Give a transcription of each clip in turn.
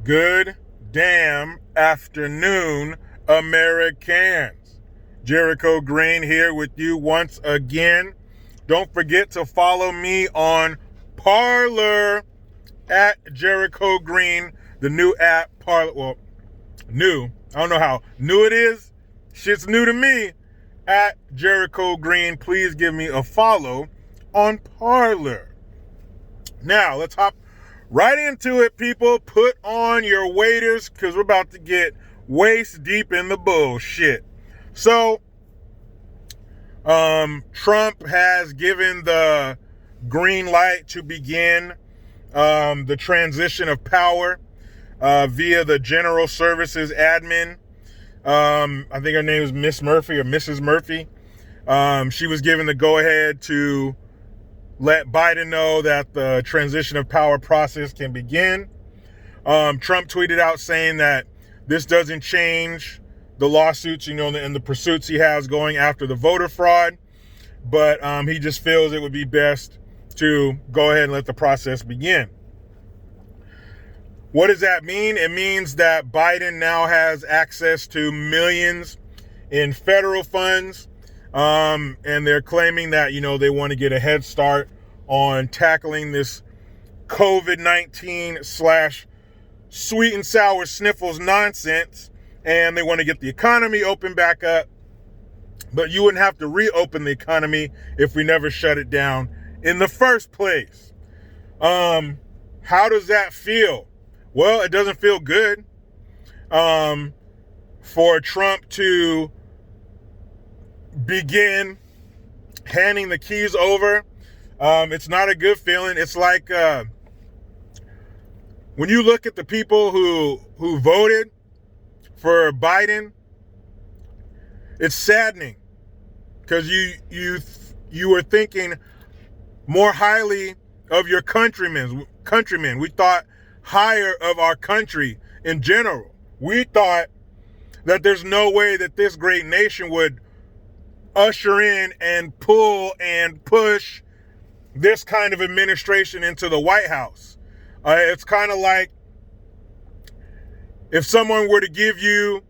Good damn afternoon, Americans. Jericho Green here with you once again. Don't forget to follow me on Parler at Jericho Green, the new app. Parler, well, new. I don't know how new it is. Shit's new to me. At Jericho Green, please give me a follow on Parler. Now, let's hop right into it, people. Put on your waders because we're about to get waist deep in the bullshit. So, Trump has given the green light to begin the transition of power via the General Services Admin. I think her name is Miss Murphy or Mrs. Murphy. She was given the go-ahead to let Biden know that the transition of power process can begin. Trump tweeted out saying that this doesn't change the lawsuits, and the pursuits he has going after the voter fraud, but he just feels it would be best to go ahead and let the process begin. What does that mean? It means that Biden now has access to millions in federal funds. And they're claiming that, they want to get a head start on tackling this COVID-19 / sweet and sour sniffles nonsense. And they want to get the economy open back up. But you wouldn't have to reopen the economy if we never shut it down in the first place. How does that feel? Well, it doesn't feel good for Trump to begin handing the keys over. It's not a good feeling. It's like when you look at the people who voted for Biden, it's saddening because you were thinking more highly of your countrymen. We thought higher of our country in general. We thought that there's no way that this great nation would usher in and pull and push this kind of administration into the White House. It's kind of like if someone were to give you,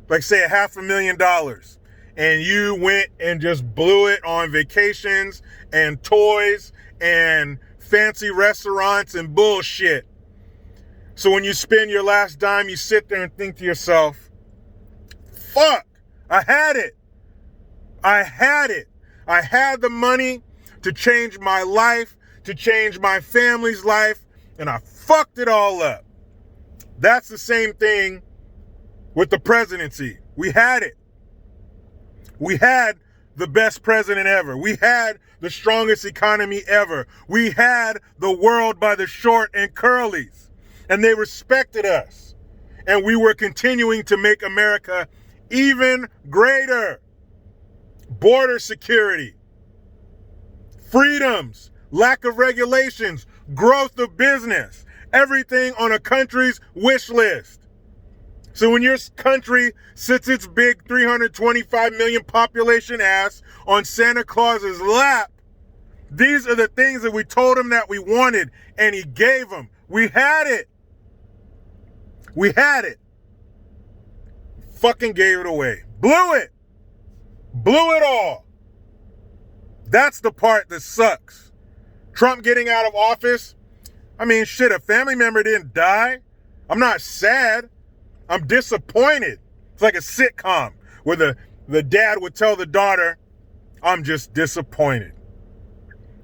like, say, $500,000 and you went and just blew it on vacations and toys and fancy restaurants and bullshit. So when you spend your last dime, you sit there and think to yourself, fuck, I had it. I had the money to change my life, to change my family's life, and I fucked it all up. That's the same thing with the presidency. We had it. We had the best president ever. We had the strongest economy ever. We had the world by the short and curlies. And they respected us. And we were continuing to make America even greater. Border security, freedoms, lack of regulations, growth of business, everything on a country's wish list. So when your country sits its big 325 million population ass on Santa Claus's lap, these are the things that we told him that we wanted, and he gave them. We had it. We had it. Fucking gave it away. Blew it. Blew it all. That's the part that sucks. Trump getting out of office. I mean, shit, a family member didn't die. I'm not sad. I'm disappointed. It's like a sitcom where the dad would tell the daughter, I'm just disappointed.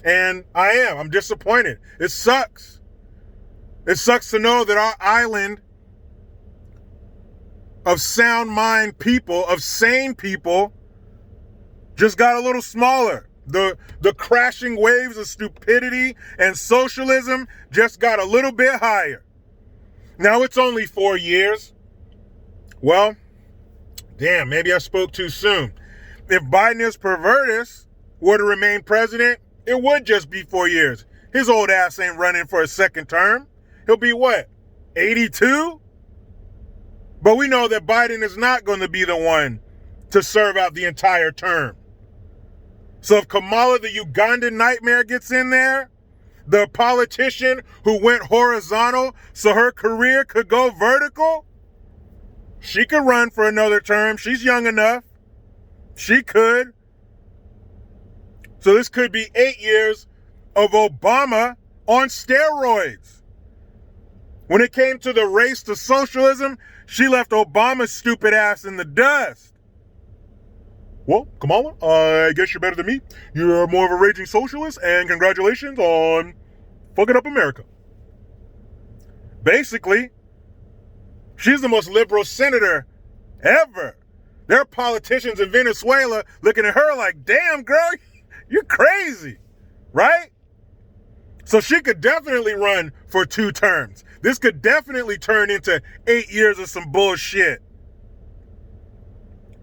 And I am. I'm disappointed. It sucks. It sucks to know that our island of sound mind people, of sane people, just got a little smaller. The crashing waves of stupidity and socialism just got a little bit higher. Now it's only 4 years. Well, damn, maybe I spoke too soon. If Biden is pervertus were to remain president, it would just be 4 years. His old ass ain't running for a second term. He'll be what, 82? But we know that Biden is not going to be the one to serve out the entire term. So if Kamala, the Ugandan nightmare, gets in there, The politician who went horizontal so her career could go vertical? She could run for another term. She's young enough. She could. So this could be 8 years of Obama on steroids. When it came to the race to socialism, she left Obama's stupid ass in the dust. Well, Kamala, I guess you're better than me. You're more of a raging socialist, and congratulations on fucking up America. Basically, she's the most liberal senator ever. There are politicians in Venezuela looking at her like, damn, girl, you're crazy, right? So she could definitely run for 2 terms. This could definitely turn into 8 years of some bullshit.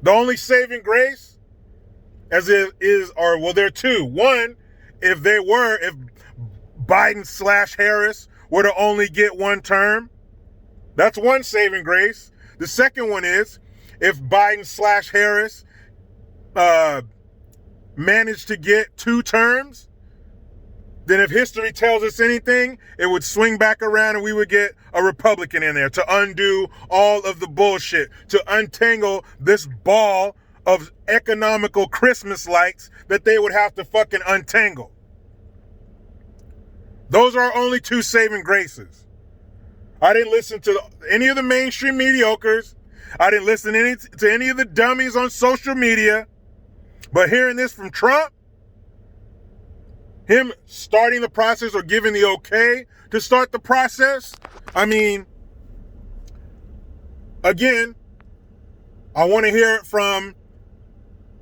The only saving grace, there are 2. One, if Biden/Harris were to only get 1 term, that's one saving grace. The second one is if Biden/Harris managed to get 2 terms, then if history tells us anything, it would swing back around and we would get a Republican in there to undo all of the bullshit, to untangle this ball of economical Christmas lights that they would have to fucking untangle. Those are our only 2 saving graces. I didn't listen to any of the mainstream mediocres. I didn't listen to any of the dummies on social media. But hearing this from Trump, him starting the process or giving the okay to start the process, I mean, again, I want to hear it from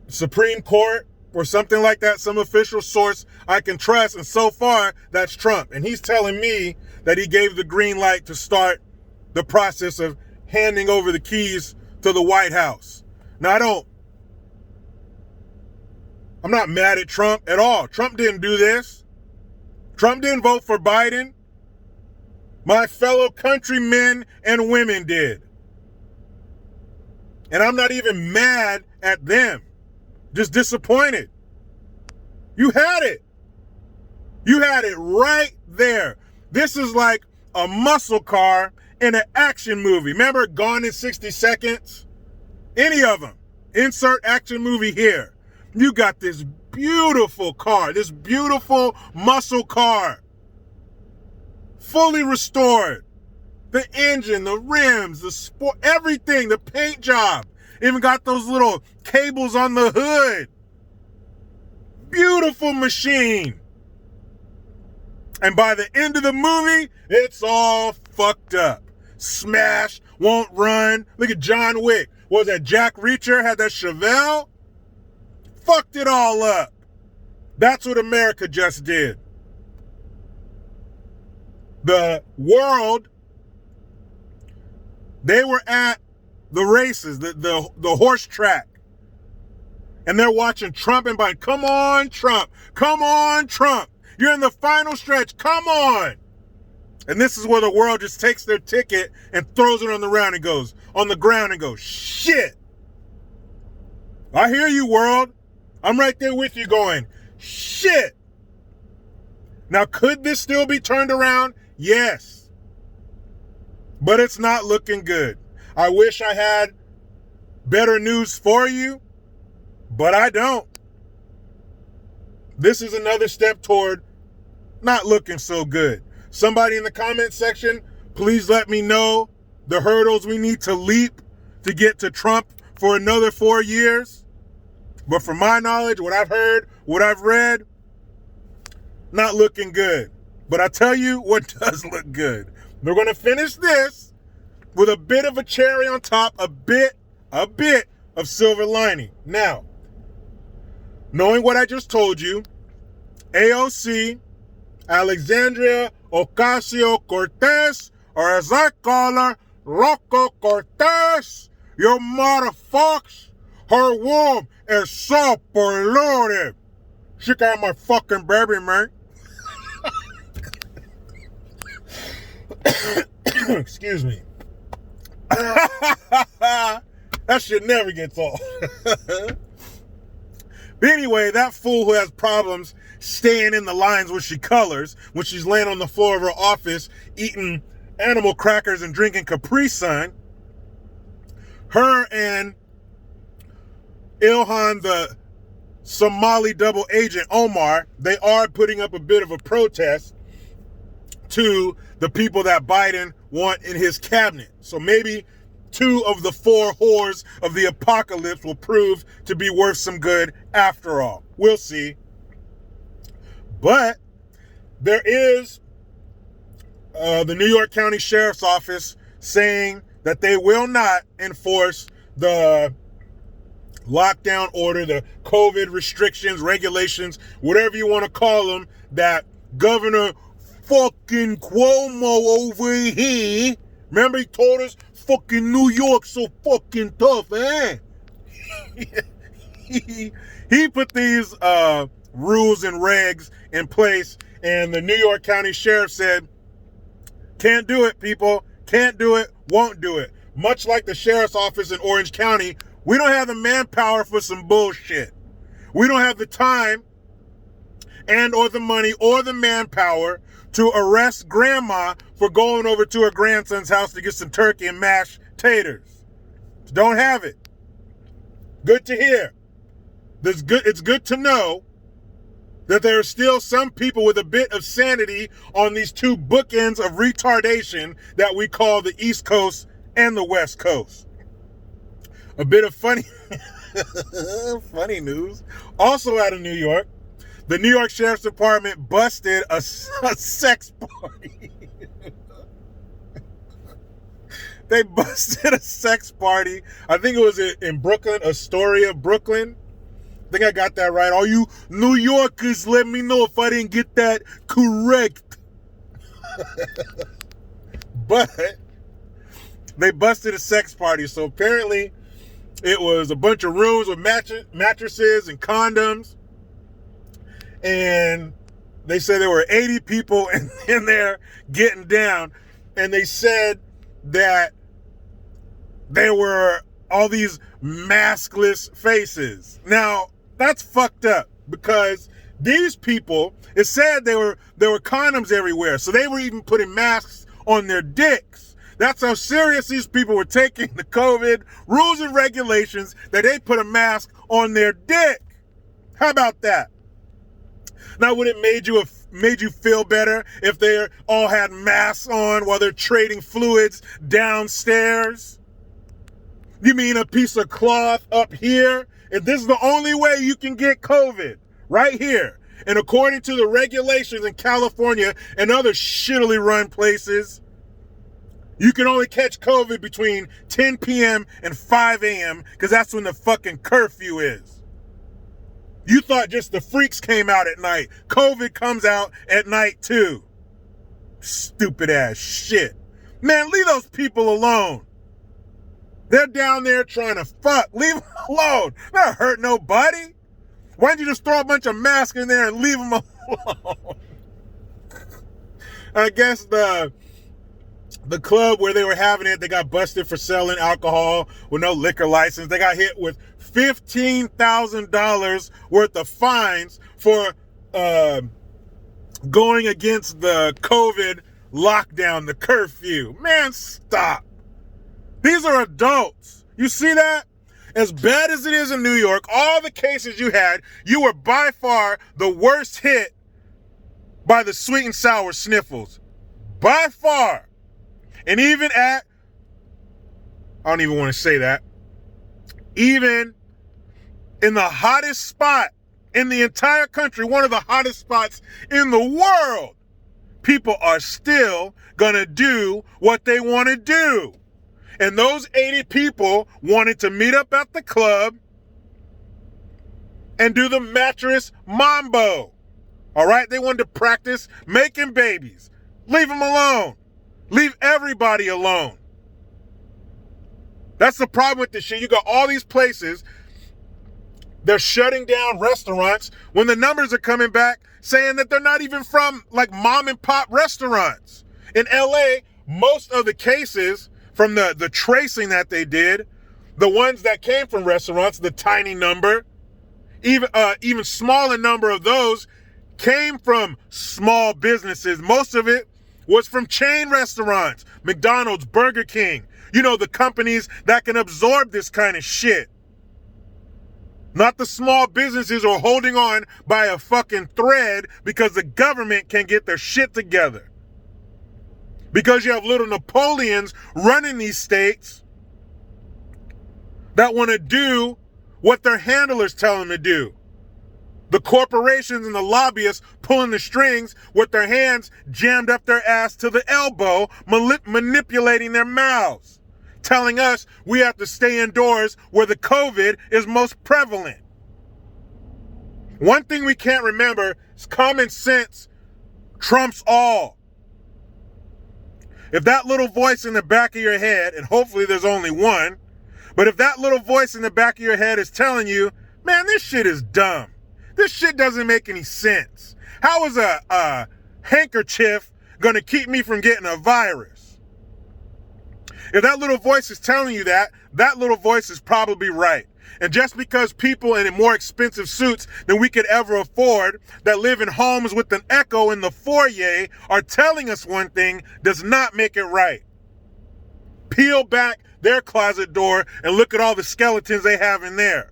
Supreme Court or something like that, some official source I can trust. And so far, that's Trump. And he's telling me that he gave the green light to start the process of handing over the keys to the White House. Now, I'm not mad at Trump at all. Trump didn't do this. Trump didn't vote for Biden. My fellow countrymen and women did. And I'm not even mad at them. Just disappointed. You had it. You had it right there. This is like a muscle car in an action movie. Remember Gone in 60 Seconds? Any of them. Insert action movie here. You got this beautiful car, this beautiful muscle car, fully restored. The engine, the rims, the sport, everything, the paint job. Even got those little cables on the hood. Beautiful machine. And by the end of the movie, it's all fucked up. Smashed, won't run. Look at John Wick. What was that, Jack Reacher? Had that Chevelle? Fucked it all up. That's what America just did. The world, they were at the races, the horse track. And they're watching Trump and Biden. Come on, Trump. Come on, Trump. You're in the final stretch. Come on. And this is where the world just takes their ticket and throws it on the ground and goes, shit. I hear you, world. I'm right there with you going, shit. Now, could this still be turned around? Yes. But it's not looking good. I wish I had better news for you, but I don't. This is another step toward not looking so good. Somebody in the comment section, please let me know the hurdles we need to leap to get to Trump for another 4 years. But from my knowledge, what I've heard, what I've read, not looking good. But I tell you what does look good. We're going to finish this with a bit of a cherry on top, a bit of silver lining. Now, knowing what I just told you, AOC, Alexandria Ocasio-Cortez, or as I call her, Loco Cortez, you motherfuckers, her womb is so polluted. She got my fucking baby, man. Excuse me. That shit never gets old. But anyway, that fool who has problems staying in the lines when she colors, when she's laying on the floor of her office eating animal crackers and drinking Capri Sun. Her and Ilhan, the Somali double agent Omar, they are putting up a bit of a protest to the people that Biden want in his cabinet. So maybe 2 of the 4 whores of the apocalypse will prove to be worth some good after all. We'll see. But there is the New York County Sheriff's Office saying that they will not enforce the lockdown order, the COVID restrictions, regulations, whatever you want to call them, that Governor fucking Cuomo over here, remember he told us fucking New York's so fucking tough, eh? he put these rules and regs in place, and the New York County Sheriff said, can't do it, people. Can't do it, won't do it. Much like the Sheriff's Office in Orange County, we don't have the manpower for some bullshit. We don't have the time and or the money or the manpower to arrest grandma for going over to her grandson's house to get some turkey and mashed taters. Don't have it. Good to hear. It's good to know that there are still some people with a bit of sanity on these 2 bookends of retardation that we call the East Coast and the West Coast. A bit of funny news. Also out of New York, the New York Sheriff's Department busted a sex party. They busted a sex party. I think it was in Brooklyn, Astoria, Brooklyn. I think I got that right. All you New Yorkers, let me know if I didn't get that correct. But they busted a sex party. So apparently it was a bunch of rooms with mattresses and condoms. And they said there were 80 people in there getting down. And they said that there were all these maskless faces. Now, that's fucked up because these people, it said there were condoms everywhere. So they were even putting masks on their dicks. That's how serious these people were taking the COVID rules and regulations, that they put a mask on their dick. How about that? Now, would it made you feel better if they all had masks on while they're trading fluids downstairs? You mean a piece of cloth up here? And this is the only way you can get COVID, right here. And according to the regulations in California and other shittily run places, you can only catch COVID between 10 p.m. and 5 a.m. because that's when the fucking curfew is. You thought just the freaks came out at night. COVID comes out at night too. Stupid ass shit. Man, leave those people alone. They're down there trying to fuck. Leave them alone. Not hurt nobody. Why don't you just throw a bunch of masks in there and leave them alone? I guess the club where they were having it, they got busted for selling alcohol with no liquor license. They got hit with $15,000 worth of fines for going against the COVID lockdown, the curfew. Man, stop. These are adults. You see that? As bad as it is in New York, all the cases you had, you were by far the worst hit by the sweet and sour sniffles. By far. And even I don't even want to say that, even in the hottest spot in the entire country, one of the hottest spots in the world, people are still gonna do what they want to do. And those 80 people wanted to meet up at the club and do the mattress mambo. All right? They wanted to practice making babies. Leave them alone. Leave everybody alone. That's the problem with this shit. You got all these places, they're shutting down restaurants when the numbers are coming back saying that they're not even from like mom and pop restaurants. In LA, most of the cases from the tracing that they did, the ones that came from restaurants, the tiny number, even smaller number of those came from small businesses. Most of it was from chain restaurants, McDonald's, Burger King. You know, the companies that can absorb this kind of shit. Not the small businesses who are holding on by a fucking thread because the government can't get their shit together. Because you have little Napoleons running these states that want to do what their handlers tell them to do. The corporations and the lobbyists pulling the strings with their hands jammed up their ass to the elbow, manipulating their mouths, telling us we have to stay indoors where the COVID is most prevalent. One thing we can't remember is common sense trumps all. If that little voice in the back of your head, and hopefully there's only one, but if that little voice in the back of your head is telling you, man, this shit is dumb. This shit doesn't make any sense. How is a handkerchief gonna keep me from getting a virus? If that little voice is telling you that little voice is probably right. And just because people in more expensive suits than we could ever afford that live in homes with an echo in the foyer are telling us one thing does not make it right. Peel back their closet door and look at all the skeletons they have in there.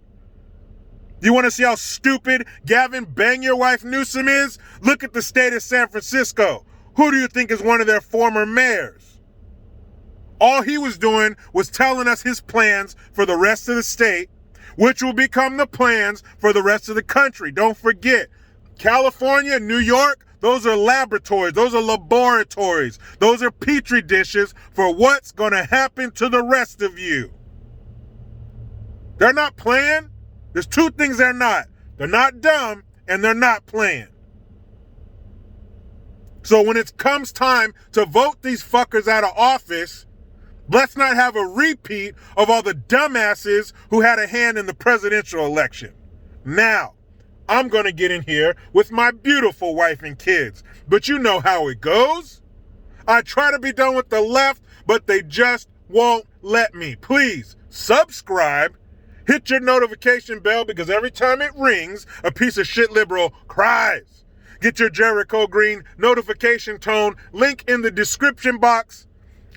You want to see how stupid Gavin Bang Your Wife Newsom is? Look at the state of San Francisco. Who do you think is one of their former mayors? All he was doing was telling us his plans for the rest of the state, which will become the plans for the rest of the country. Don't forget, California, New York, those are laboratories, those are laboratories, those are petri dishes for what's going to happen to the rest of you. They're not playing. There's two things they're not. They're not dumb and they're not playing. So when it comes time to vote these fuckers out of office, let's not have a repeat of all the dumbasses who had a hand in the presidential election. Now, I'm going to get in here with my beautiful wife and kids, but you know how it goes. I try to be done with the left, but they just won't let me. Please subscribe, hit your notification bell because every time it rings, a piece of shit liberal cries. Get your Jericho Green notification tone link in the description box.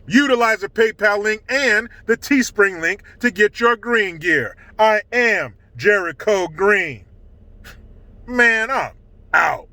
Utilize the PayPal link and the Teespring link to get your green gear. I am Jericho Green. Man, I'm out.